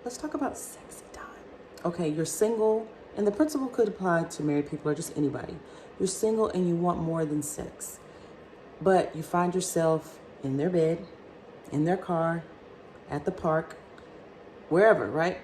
let's talk about sexy time. Okay, you're single, and the principle could apply to married people or just anybody. You're single and you want more than sex, but you find yourself in their bed, in their car, at the park, wherever, right?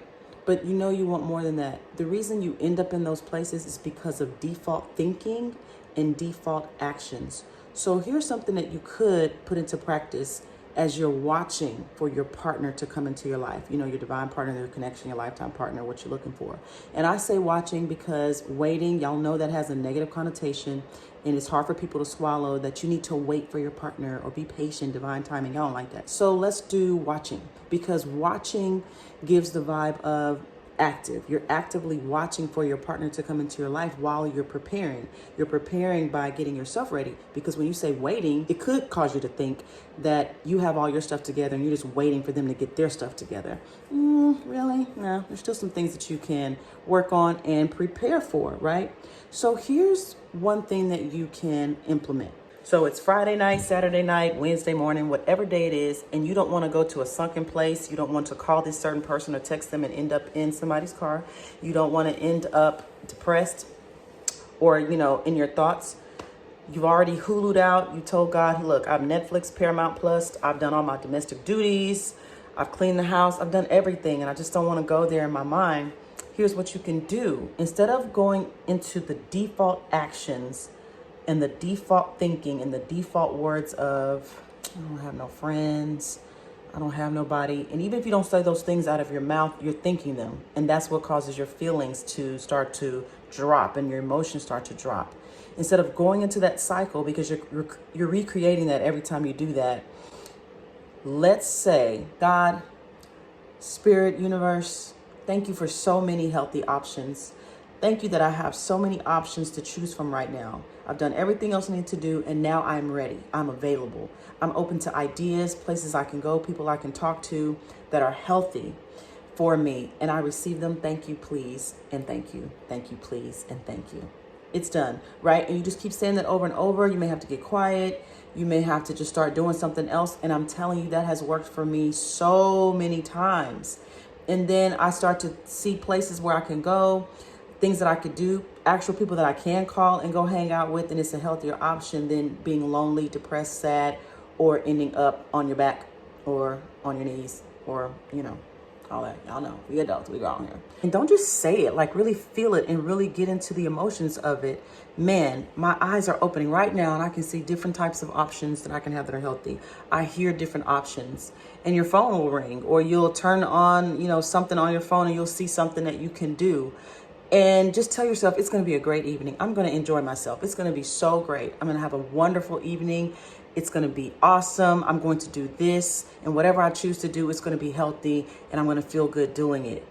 But you know you want more than that. The reason you end up in those places is because of default thinking and default actions. So here's something that you could put into practice as you're watching for your partner to come into your life. You know, your divine partner, your connection, your lifetime partner, what you're looking for. And I say watching because waiting, y'all know that has a negative connotation, and it's hard for people to swallow that you need to wait for your partner or be patient, divine timing. Y'all don't like that. So let's do watching, because watching gives the vibe of active. You're actively watching for your partner to come into your life while you're preparing. You're preparing by getting yourself ready, because when you say waiting, it could cause you to think that you have all your stuff together and you're just waiting for them to get their stuff together. Really? No, there's still some things that you can work on and prepare for, right? So here's one thing that you can implement. So it's Friday night, Saturday night, Wednesday morning, whatever day it is, and you don't want to go to a sunken place. You don't want to call this certain person or text them and end up in somebody's car. You don't want to end up depressed or, in your thoughts. You've already Hulu'd out. You told God, look, I've Netflix, Paramount Plus. I've done all my domestic duties. I've cleaned the house. I've done everything, and I just don't want to go there in my mind. Here's what you can do. Instead of going into the default actions and the default thinking and the default words of, I don't have no friends, I don't have nobody. And even if you don't say those things out of your mouth, you're thinking them. And that's what causes your feelings to start to drop and your emotions start to drop. Instead of going into that cycle, because you're recreating that every time you do that, let's say, God, Spirit, Universe, thank you for so many healthy options. Thank you that I have so many options to choose from right now. I've done everything else I need to do, and now I'm ready. I'm available. I'm open to ideas, places I can go, people I can talk to that are healthy for me, and I receive them. Thank you, please, and thank you. Thank you, please, and thank you. It's done, right? And you just keep saying that over and over. You may have to get quiet. You may have to just start doing something else, and I'm telling you, that has worked for me so many times. And then I start to see places where I can go, things that I could do, actual people that I can call and go hang out with, and it's a healthier option than being lonely, depressed, sad, or ending up on your back or on your knees or, all that. Y'all know, we adults, we grown here. And don't just say it, like really feel it and really get into the emotions of it. Man, my eyes are opening right now and I can see different types of options that I can have that are healthy. I hear different options, and your phone will ring, or you'll turn on, something on your phone and you'll see something that you can do. And just tell yourself, it's going to be a great evening. I'm going to enjoy myself. It's going to be so great. I'm going to have a wonderful evening. It's going to be awesome. I'm going to do this, and whatever I choose to do, it's going to be healthy, and I'm going to feel good doing it.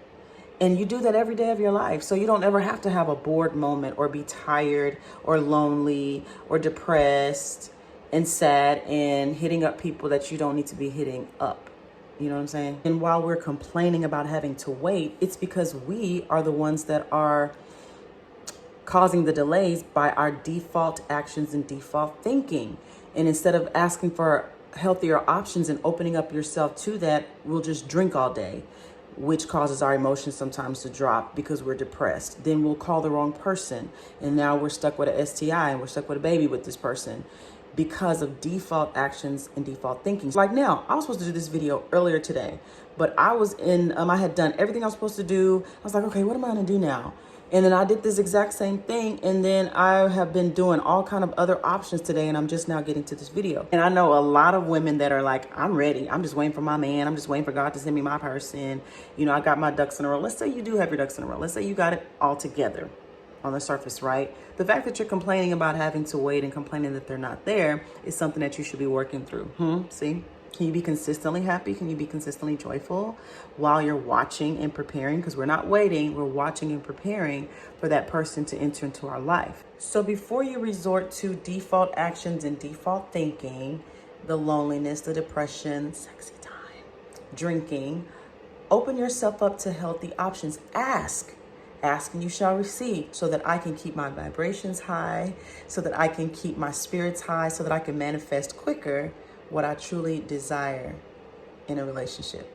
And you do that every day of your life. So you don't ever have to have a bored moment or be tired or lonely or depressed and sad and hitting up people that you don't need to be hitting up. You know what I'm saying? And while we're complaining about having to wait, it's because we are the ones that are causing the delays by our default actions and default thinking. And instead of asking for healthier options and opening up yourself to that, we'll just drink all day, which causes our emotions sometimes to drop because we're depressed. Then we'll call the wrong person, and now we're stuck with an STI and we're stuck with a baby with this person, because of default actions and default thinking. Like now, I was supposed to do this video earlier today, but I was I had done everything I was supposed to do. I was like, okay, what am I gonna do now? And then I did this exact same thing. And then I have been doing all kind of other options today, and I'm just now getting to this video. And I know a lot of women that are like, I'm ready. I'm just waiting for my man. I'm just waiting for God to send me my person. I got my ducks in a row. Let's say you do have your ducks in a row. Let's say you got it all together on the surface, right? The fact that you're complaining about having to wait and complaining that they're not there is something that you should be working through. See? Can you be consistently happy? Can you be consistently joyful while you're watching and preparing? Because we're not waiting, we're watching and preparing for that person to enter into our life. So before you resort to default actions and default thinking, the loneliness, the depression, sexy time, drinking, open yourself up to healthy options. Ask and you shall receive, so that I can keep my vibrations high, so that I can keep my spirits high, so that I can manifest quicker what I truly desire in a relationship.